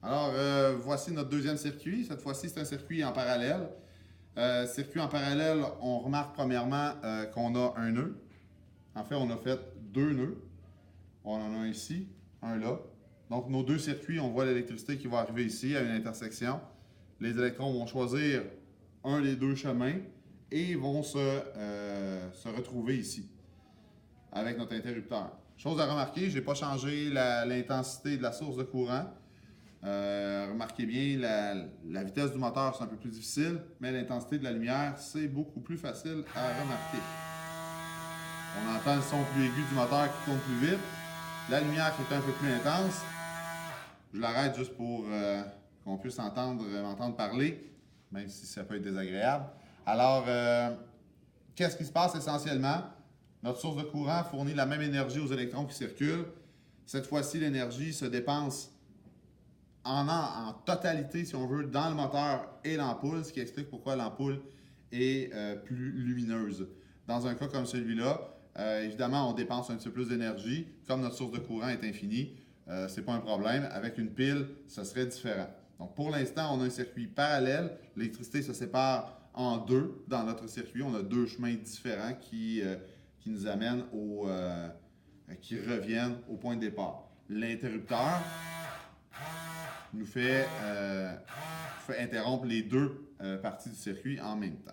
Alors, voici notre deuxième circuit. Cette fois-ci, c'est un circuit en parallèle. Circuit en parallèle, on remarque premièrement qu'on a un nœud. En fait, on a fait deux nœuds. On en a un ici, un là. Donc, nos deux circuits, on voit l'électricité qui va arriver ici à une intersection. Les électrons vont choisir un des deux chemins et vont se retrouver ici avec notre interrupteur. Chose à remarquer, je n'ai pas changé l'intensité de la source de courant. Remarquez bien, la vitesse du moteur, c'est un peu plus difficile, mais l'intensité de la lumière, c'est beaucoup plus facile à remarquer. On entend le son plus aigu du moteur qui tourne plus vite. La lumière qui est un peu plus intense. Je l'arrête juste pour qu'on puisse m'entendre parler, même si ça peut être désagréable. Alors, qu'est-ce qui se passe essentiellement? Notre source de courant fournit la même énergie aux électrons qui circulent. Cette fois-ci, l'énergie se dépense en totalité, si on veut, dans le moteur et l'ampoule, ce qui explique pourquoi l'ampoule est plus lumineuse. Dans un cas comme celui-là, évidemment, on dépense un petit peu plus d'énergie. Comme notre source de courant est infinie, ce n'est pas un problème. Avec une pile, ce serait différent. Donc, pour l'instant, on a un circuit parallèle. L'électricité se sépare en deux dans notre circuit. On a deux chemins différents qui nous amènent qui reviennent au point de départ. L'interrupteur nous fait interrompre les deux parties du circuit en même temps.